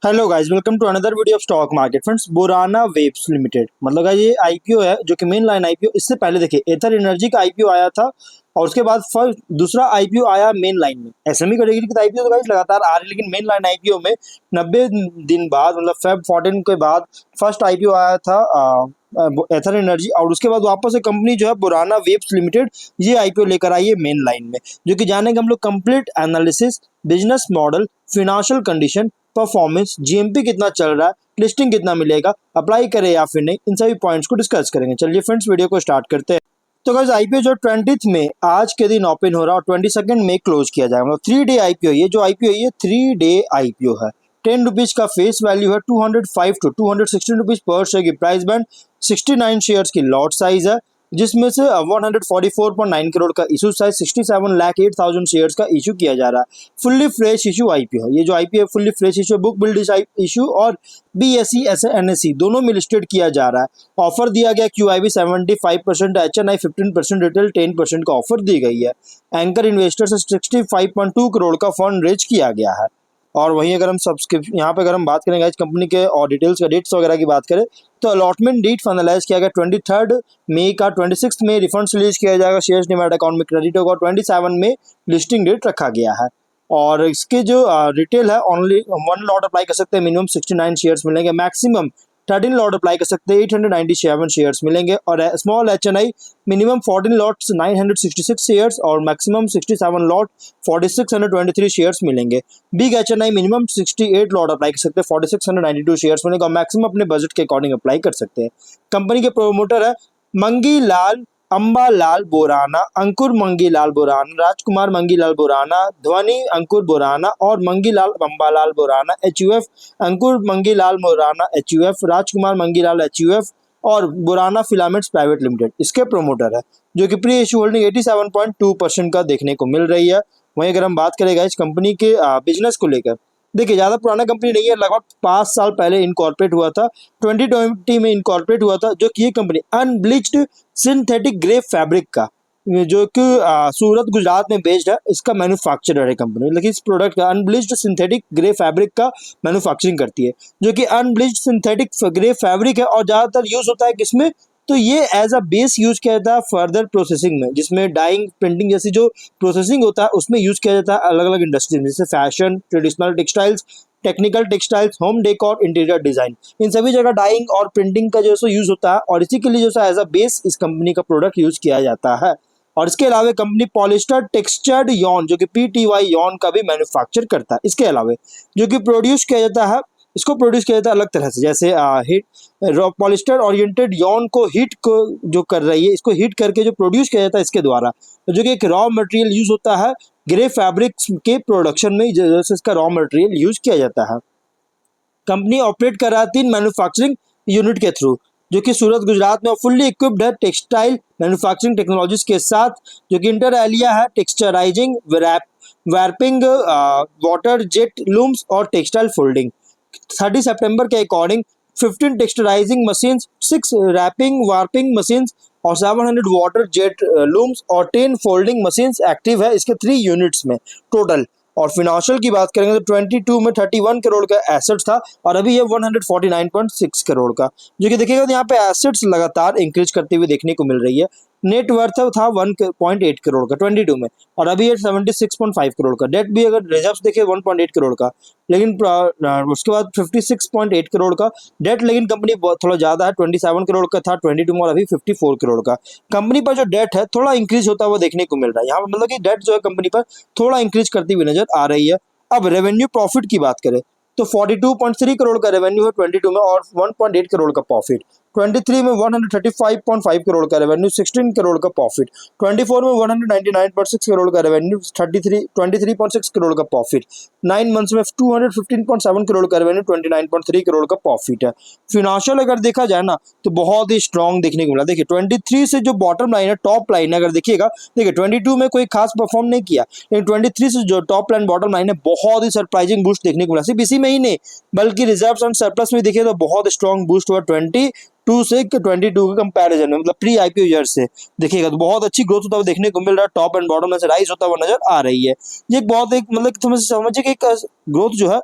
Hello guys, welcome to another video of stock market friends. Borana weaves limited मतलब guys ये IPO है जो कि मेन लाइन आईपीओ। इससे पहले देखिए एथर एनर्जी का आईपीओ आया था और उसके बाद फर्स्ट दूसरा आईपीओ आया मेन लाइन में। एसएमई कैटेगरी के आईपीओ तो गाइस लगातार आ रहे हैं, लेकिन मेन लाइन आईपीओ में 90 दिन बाद मतलब फेब 14 के बाद फर्स्ट आईपीओ आया था एथर एनर्जी। और उसके बाद वापस से कंपनी जो है बोराना वेब्स लिमिटेड ये आईपीओ लेकर आई है मेन लाइन में, जो कि जानेंगे हम लोग complete analysis, business model, financial condition, performance, GMP कितना चल रहा है, लिस्टिंग कितना मिलेगा, अप्लाई करें या फिर नहीं, इन सभी पॉइंट्स को डिस्कस करेंगे। चलिए फ्रेंड्स वीडियो को स्टार्ट करते हैं। तो गाइस आईपीओ जो 20 में आज के दिन ओपन हो रहा है और 22 में क्लोज किया जाएगा। मतलब 3 डे आईपीओ, ये जो आईपीओ है ये 3 डे आईपीओ है। 10 रुपीज का फेस वैल्यू है, 205 टू 216 रुपीज पर शेयर की प्राइस बैंड, 69 शेयर्स की लॉट साइज है, जिसमें से 144.9 करोड़ का इशू साइज, 67,08,000 शेयर्स का इशू किया जा रहा है। फुल्ली फ्रेश इशू आईपीओ है। ये जो आईपीओ है fully fresh issue, book build issue और बीएसई एनएसई दोनों में लिस्टेड किया जा रहा है। ऑफर दिया गया क्यूआईबी 75%, एचएनआई 15%, रिटेल 10% का ऑफर दी गई है। एंकर इन्वेस्टर से 65.2 करोड़ का फंड रेज किया गया है। और वहीं अगर हम सब्सक्रिप्शन यहाँ पे अगर हम बात करेंगे इस कंपनी के और डिटेल्स का डेट्स वगैरह की बात करें तो अलॉटमेंट डेट फाइनलाइज किया गया 23 मई का, 26 में रिफंड्स रिलीज किया जाएगा, शेयर्स डिमैट अकाउंट में क्रेडिट होगा, 27 में लिस्टिंग डेट रखा गया है। और इसके जो रिटेल है ओनली 1 लॉट अप्लाई कर सकते हैं, मिनिमम 69 शेयर्स मिलेंगे, मैक्सिमम 13 लॉट अप्लाई कर सकते हैं, 897 शेयर्स मिलेंगे। और small HNI minimum 14 lots 966 shares और मैक्सिमम 67 लॉट 4623 शेयर्स मिलेंगे। Big HNI minimum 68 lot apply कर सकते हैं, 4692 शेयर्स मिलेंगे और मैक्सिमम अपने बजट के अकॉर्डिंग अप्लाई कर सकते हैं। कंपनी के प्रोमोटर है मंगीलाल अंबालाल बोराना, अंकुर मंगीलाल बोराना, राजकुमार मंगीलाल बोराना, ध्वनि अंकुर बोराना और मंगीलाल अंबालाल बोराना एचयूएफ, अंकुर मंगीलाल बोराना एचयूएफ, राजकुमार मंगीलाल एचयूएफ और बोराना फिलामेंट्स प्राइवेट लिमिटेड इसके प्रोमोटर है, जो कि प्री इशू होल्डिंग 87.2% का देखने को मिल रही है। वहीं अगर हम बात करेंगे इस कंपनी के बिजनेस को लेकर, देखिए ज़्यादा पुराना कंपनी नहीं है, लगभग 5 साल पहले इनकॉर्पोरेट हुआ था, 2020 में इनकॉर्पोरेट हुआ था, जो कि ये कंपनी अनब्लीच्ड सिंथेटिक ग्रे फैब्रिक का, जो कि सूरत गुजरात में बेस्ड है, इसका मैन्युफैक्चरर है कंपनी। लेकिन इस प्रोडक्ट का अनब्लीच्ड सिंथेटिक ग्रे फैब्रिक का मैन्युफैक्चरिंग करती है, जो कि अनब्लीच्ड सिंथेटिक ग्रे फैब्रिक है और ज़्यादातर यूज होता है किसमें, तो ये एज अ बेस यूज किया जाता है फर्दर प्रोसेसिंग में, जिसमें डाइंग प्रिंटिंग जैसी जो प्रोसेसिंग होता है उसमें यूज किया जाता है अलग अलग इंडस्ट्री में, जैसे fashion, traditional textiles, technical textiles, home decor, interior design, इन सभी जगह डाइंग और प्रिंटिंग का जो है यूज होता है और इसी के लिए जो है एज अ बेस इस कंपनी का प्रोडक्ट यूज किया जाता है। और इसके अलावा कंपनी पॉलिस्टर टेक्सचर्ड यॉन जो कि पीटीवाई यॉन का भी मैन्युफैक्चर करता है। इसके अलावा जो कि प्रोड्यूस किया जाता है, इसको प्रोड्यूस किया जाता है अलग तरह से, जैसे हीट पॉलिस्टर ओरिएंटेड यॉन को हीट को जो कर रही है, इसको हीट करके जो प्रोड्यूस किया जाता है इसके द्वारा, जो कि एक रॉ मटेरियल यूज होता है ग्रे फैब्रिक्स के प्रोडक्शन में, जैसे इसका रॉ मटेरियल यूज किया जाता है। कंपनी ऑपरेट कर रहा है 3 मैन्युफैक्चरिंग यूनिट के थ्रू, जो कि सूरत गुजरात में फुल्ली इक्विप्ड है टेक्सटाइल मैन्युफैक्चरिंग टेक्नोलॉजीज के साथ, जो कि इंटर एलिया है, texturizing, warping, water jet looms और टेक्सटाइल फोल्डिंग। 30 सितंबर के according 15 texturizing machines, 6 wrapping warping machines और 700 वाटर जेट लूम्स और 10 फोल्डिंग मशीन्स एक्टिव है इसके 3 यूनिट्स में टोटल। और फिनेंशियल की बात करेंगे तो 22 में 31 करोड़ का एसेट्स था और अभी ये 149.6 करोड़ का, जो कि देखिएगा तो यहाँ पे एसेट्स लगातार इंक्रीज करते हुए देखने को मिल रही है। नेट वर्थ था 1.8 करोड़ का 22 में और अभी ये 76.5 करोड़ का। डेट भी अगर रिजर्व्स देखे 1.8 करोड़ का, लेकिन उसके बाद 56.8 करोड़ का डेट, लेकिन कंपनी थोड़ा ज़्यादा है, 27 करोड़ का था 22 में और अभी 54 करोड़ का। कंपनी पर जो डेट है थोड़ा इंक्रीज होता हुआ देखने को मिल रहा है यहाँ पर, मतलब कि डेट जो है कंपनी पर थोड़ा इंक्रीज करती हुई नजर आ रही है। अब रेवेन्यू प्रॉफिट की बात करें तो 42.3 करोड़ का रेवेन्यू है 22 में और 1.8 करोड़ का प्रॉफिट। 23 में 135.5 करोड़ का रेवेन्यू, 16 करोड़ का प्रॉफिट। 24 में 199.6 करोड़ का रेवेन्यू, 23.6 करोड़ का प्रॉफिट। 9 मंथ्स में 215.7 करोड़ का रेवेन्यू, 29.3 करोड़ का प्रॉफिट है। फिनेंशियल अगर देखा जाए ना तो बहुत ही स्ट्रॉन्ग देखने को मिला। देखिए 23 से जो बॉटम लाइन है, टॉप लाइन है, अगर देखिएगा, देखिए 22 में कोई खास परफॉर्म नहीं किया, लेकिन 23 से जो टॉप लाइन बॉटम लाइन है बहुत ही सरप्राइजिंग बूस्ट देखने को मिला। सिर्फ इसी में ही नहीं बल्कि रिजर्व्स एंड सरप्लस में देखिए तो बहुत स्ट्रॉन्ग बूस्ट हुआ 22 से 22 के कंपैरिजन में, मतलब प्री आईपीओ ईयर से देखिएगा तो बहुत अच्छी ग्रोथ होता हुआ देखने को मिल रहा है। टॉप एंड बॉटम में से राइज होता हुआ नजर आ रही है। ये एक बहुत एक मतलब समझिए कि एक ग्रोथ जो है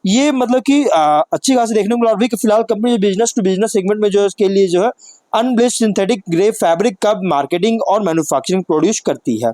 ये मतलब कि अच्छी खासी देखने को मिला। और भी कि फिलहाल company business to business segment में जो है उसके लिए जो है अनब्लीच्ड सिंथेटिक ग्रे फैब्रिक का मार्केटिंग और मैन्युफैक्चरिंग प्रोड्यूस करती है।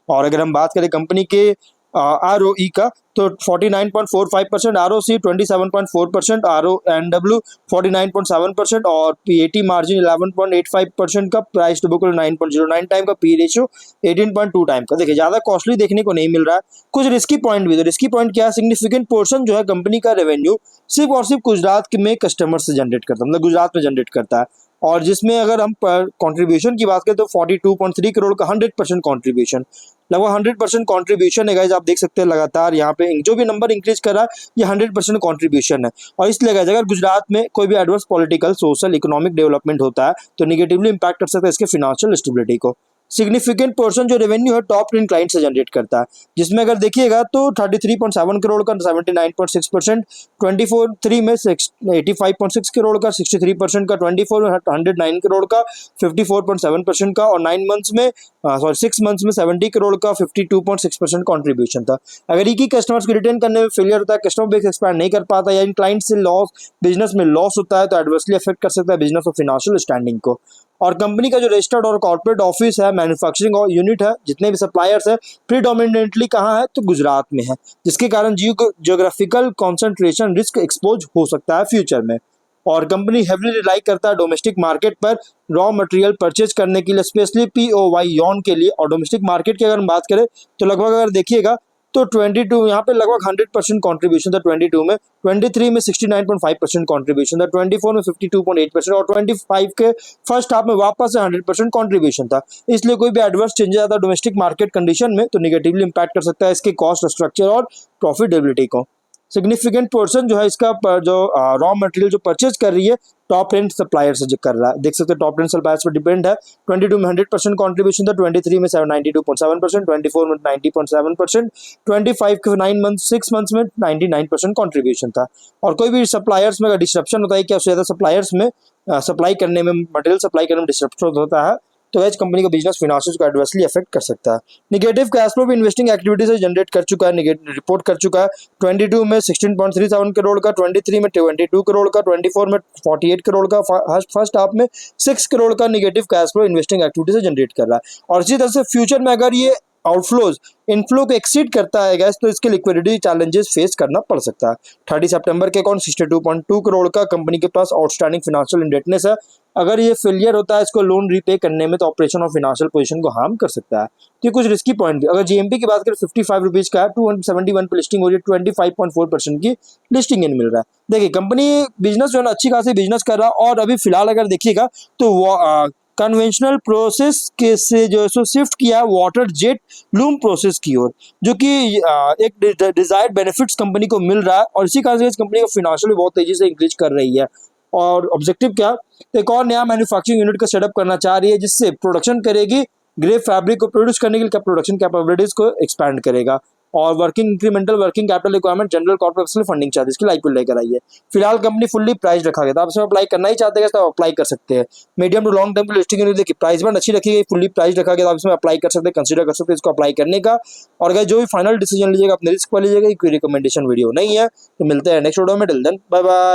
और अगर हम बात करें कंपनी के ROE का, तो 49.45%, ROC 27.4%, RONW 49.7% और PAT मार्जिन 11.85% का, प्राइस टू बुक 9.09 टाइम का, पी रेशियो 18.2 टाइम का। देखिए ज़्यादा कॉस्टली देखने को नहीं मिल रहा है। कुछ रिस्की पॉइंट भी, तो रिस्की पॉइंट क्या है, सिग्निफिकेंट पोर्शन जो है कंपनी का रेवेन्यू सिर्फ और सिर्फ गुजरात में कस्टमर से जनरेट करता है, मतलब गुजरात में जनरेट करता है। और जिसमें अगर हम कंट्रीब्यूशन की बात करें तो 42.3 करोड़ का 100% कंट्रीब्यूशन, लगभग 100% कंट्रीब्यूशन है गाइस। आप देख सकते हैं लगातार यहाँ पे जो भी नंबर इंक्रीज कर रहा है ये 100% कंट्रीब्यूशन है। और इसलिए गाइस अगर गुजरात में कोई भी adverse political, social, economic development होता है तो निगेटिवली इंपैक्ट कर सकता है इसके फाइनेंशियल स्टेबिलिटी को। सिग्निफिकेंट पोर्शन जो रेवेन्यू है टॉप 10 क्लाइंट से जनरेट करता है, जिसमें अगर देखिएगा तो 33.7 करोड़ का 79.6%, 24 में 85.6 करोड़ का 63% का, 24 में 109 करोड़ का 54.7% का, और 9 मंथ्स में 6 मंथ्स में 70 करोड़ का 52.6% कॉन्ट्रीब्यूशन था। अगर एक ही कस्टमर्स को रिटेन करने में फेलियर होता है, कस्टमर बेस एक्सपैंड नहीं कर पाता या इन क्लाइंट से लॉस, बिजनेस में लॉस होता है, तो एडवर्सली अफेक्ट कर सकता है बिजनेस और फाइनेंशियल स्टैंडिंग को। और कंपनी का जो रजिस्टर्ड और कॉर्पोरेट ऑफिस है, मैन्युफैक्चरिंग और यूनिट है, जितने भी सप्लायर्स है, प्रीडोमिनेंटली कहाँ है तो गुजरात में है, जिसके कारण जियोग्राफिकल कॉन्सेंट्रेशन रिस्क एक्सपोज हो सकता है फ्यूचर में। और कंपनी हेवली रिलाई करता है डोमेस्टिक मार्केट पर रॉ मटेरियल परचेज करने के लिए, स्पेशली POY यॉन के लिए। और डोमेस्टिक मार्केट की अगर हम बात करें तो लगभग अगर देखिएगा तो 22 यहाँ पे लगभग 100% कॉन्ट्रीब्यूशन था 22 में, 23 में 69.5% कॉन्ट्रीब्यूशन था, 24 में 52.8% और 25 के फर्स्ट हाफ में वापस से 100% कॉन्ट्रीब्यूशन था। इसलिए कोई भी एडवर्स चेंजेस आता है डोमेस्टिक मार्केट कंडीशन में तो निगेटिवली इंपैक्ट कर सकता है इसके कॉस्ट स्ट्रक्चर और प्रॉफिटेबिलिटी को। सिग्निफिकेंट पोर्शन जो है इसका जो रॉ मटेरियल जो परचेज कर रही है टॉप 10 सप्लायर से जो कर रहा है, देख सकते हैं टॉप 10 सप्लायर्स पर डिपेंड है। 22 में 100% कॉन्ट्रीब्यूशन था, 23 में 92.7%, 24 में 90.7%, 25 के 9 मंथ 6 मंथ्स में 99% कॉन्ट्रीब्यूशन था। और कोई भी सप्लायर्स में अगर डिस्ट्रप्शन होता है, क्या उससे ज़्यादा सप्लायर्स में सप्लाई करने में, मटेरियल सप्लाई करने में डिस्ट्रप्शन होता है तो एज कंपनी का बिजनेस फिनांसिस को एडवर्सली अफेक्ट कर सकता है। निगेटिव कैश फ्लो भी इन्वेस्टिंग एक्टिविटी से जनरेट कर चुका है, रिपोर्ट कर चुका है। 22 में 16.37 करोड़ का, 23 में 22 करोड़ का, 24 में 48 करोड़ का, फर्स्ट हाफ में 6 करोड़ का negative cash flow investing activity से जनरेट कर रहा है। और इसी तरह से फ्यूचर में अगर ये आउटफ्लोज इनफ्लो को एक्सीड करता है गैस तो इसके लिक्विडिटी चैलेंजेस फेस करना पड़ सकता है। 30 सितंबर के अकाउंट 62.2 करोड़ का कंपनी के पास आउटस्टैंडिंग फाइनेंशियल इंडेटनेस है। अगर ये फेलियर होता है इसको लोन रीपे करने में तो ऑपरेशन और फाइनेंशियल पोजीशन को हार्म कर सकता है। तो ये कुछ रिस्की पॉइंट भी। अगर GMP की बात करें 55 रुपीज़ का है, 271 पे लिस्टिंग हो रही है, 25.4% की लिस्टिंग इन मिल रहा है। देखिए कंपनी बिजनेस जो है अच्छी खासी बिजनेस कर रहा है। और अभी फिलहाल अगर देखिएगा तो वो कन्वेंशनल प्रोसेस के से जो है सो शिफ्ट किया वाटर जेट लूम प्रोसेस की ओर, जो कि एक डिजायर्ड बेनिफिट्स कंपनी को मिल रहा है। और इसी कारण से कंपनी का फाइनेंशियल भी बहुत तेजी से इंक्रीज कर रही है। और ऑब्जेक्टिव क्या, एक और नया मैन्युफैक्चरिंग यूनिट का सेटअप करना चाह रही है जिससे प्रोडक्शन करेगी ग्रे फैब्रिक को प्रोड्यूस करने के लिए, प्रोडक्शन कैपेबिलिटीज को एक्सपैंड करेगा। और working incremental working capital requirement general corporate funding charges के लिए IPO लेकर आई है। फिलहाल कंपनी फुल्ली प्राइस रखा गया था, आप इसमें अप्लाई करना ही चाहते हैं तो अप्लाई कर सकते हैं। मीडियम टू लॉन्ग टर्म की लिस्टिंग यूनिट देखिए प्राइस बैंड अच्छी रखी गई, फुल्ली प्राइस रखा गया, आप इसमें अप्लाई कर सकते हैं, कंसीडर कर सकते हैं इसको अप्लाई करने का। और अगर जो भी फाइनल डिसीजन लीजिएगा अपने रिस्क पर लीजिएगा, कोई रिकमेंडेशन वीडियो नहीं है। तो मिलते हैं नेक्स्ट वीडियो में, टिल देन बाय बाय।